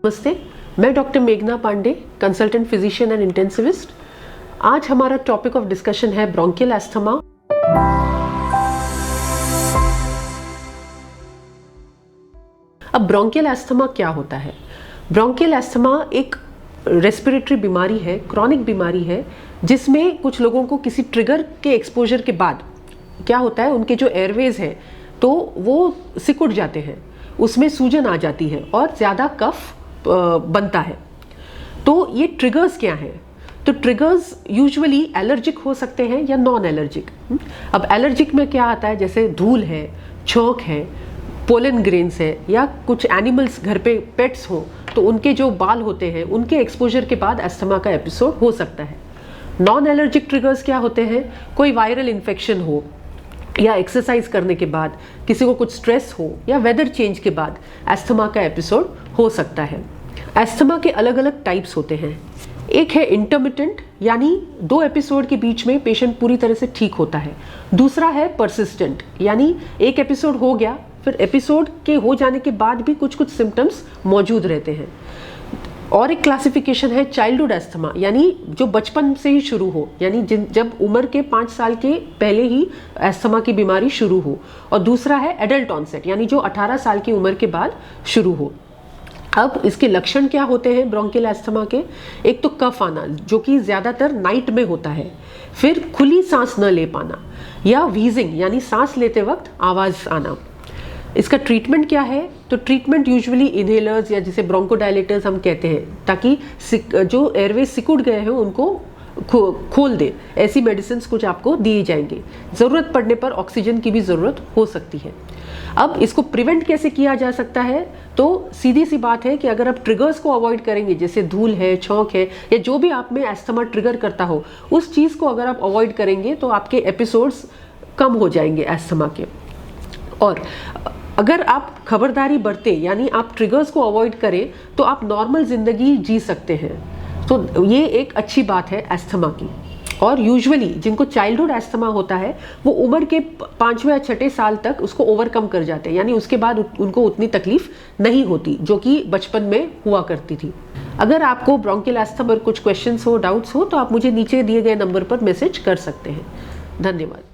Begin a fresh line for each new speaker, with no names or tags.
नमस्ते, मैं डॉक्टर मेघना Pandey, consultant physician and intensivist. आज हमारा टॉपिक ऑफ डिस्कशन है ब्रोंकियल एस्थमा। अब ब्रोंकियल एस्थमा क्या होता है? ब्रोंकियल एस्थमा एक रेस्पिरेटरी बीमारी है, क्रॉनिक बीमारी है, जिसमें कुछ लोगों को किसी ट्रिगर के एक्सपोजर के बाद क्या होता है, उनके जो एयरवेज हैं तो वो सिकुड़ जाते हैं, उसमें सूजन आ जाती है और ज़्यादा कफ बनता है। तो ये ट्रिगर्स क्या हैं? तो ट्रिगर्स यूजुअली एलर्जिक हो सकते हैं या नॉन एलर्जिक। अब एलर्जिक में क्या आता है, जैसे धूल है, छौंक है, पोलन ग्रेन्स है, या कुछ एनिमल्स घर पे पेट्स हो तो उनके जो बाल होते हैं उनके एक्सपोजर के बाद एस्थमा का एपिसोड हो सकता है। नॉन एलर्जिक ट्रिगर्स क्या होते हैं? कोई वायरल इन्फेक्शन हो, या एक्सरसाइज करने के बाद, किसी को कुछ स्ट्रेस हो, या वेदर चेंज के बाद एस्थमा का एपिसोड हो सकता है। एस्थमा के अलग अलग टाइप्स होते हैं। एक है इंटरमिटेंट, यानी 2 एपिसोड के बीच में पेशेंट पूरी तरह से ठीक होता है। दूसरा है परसिस्टेंट, यानी एक एपिसोड हो गया, फिर एपिसोड के हो जाने के बाद भी कुछ कुछ सिम्टम्स मौजूद रहते हैं। और एक क्लासिफिकेशन है चाइल्डहुड एस्थमा, यानी जो बचपन से ही शुरू हो, यानी जब उम्र के 5 साल के पहले ही एस्थमा की बीमारी शुरू हो। और दूसरा है एडल्ट ऑनसेट, यानी जो 18 साल की उम्र के बाद शुरू हो। अब इसके लक्षण क्या होते हैं ब्रोंकियल एस्थमा के? एक तो कफ आना, जो कि ज़्यादातर नाइट में होता है, फिर खुली सांस न ले पाना, या व्हीजिंग, यानी सांस लेते वक्त आवाज़ आना। इसका ट्रीटमेंट क्या है? तो ट्रीटमेंट यूजुअली इनहेलर्स या जिसे ब्रोंकोडायलेटर्स हम कहते हैं, ताकि जो एयरवे सिकुड़ गए हैं उनको खोल दे, ऐसी मेडिसिन कुछ आपको दिए जाएंगे। ज़रूरत पड़ने पर ऑक्सीजन की भी ज़रूरत हो सकती है। अब इसको प्रिवेंट कैसे किया जा सकता है? तो सीधी सी बात है कि अगर आप ट्रिगर्स को अवॉइड करेंगे, जैसे धूल है, छौंक है, या जो भी आप में एस्थमा ट्रिगर करता हो, उस चीज़ को अगर आप अवॉइड करेंगे तो आपके एपिसोड्स कम हो जाएंगे एस्थमा के। और अगर आप खबरदारी बरतें, यानी आप ट्रिगर्स को अवॉइड करें, तो आप नॉर्मल ज़िंदगी जी सकते हैं। तो ये एक अच्छी बात है एस्थमा की। और यूजुअली जिनको चाइल्डहुड एस्थमा होता है वो उम्र के 5वें या 6ठे साल तक उसको ओवरकम कर जाते हैं, यानी उसके बाद उनको उतनी तकलीफ नहीं होती जो कि बचपन में हुआ करती थी। अगर आपको ब्रोंकियल एस्थमा पर कुछ क्वेश्चंस हो, डाउट्स हो, तो आप मुझे नीचे दिए गए नंबर पर मैसेज कर सकते हैं। धन्यवाद।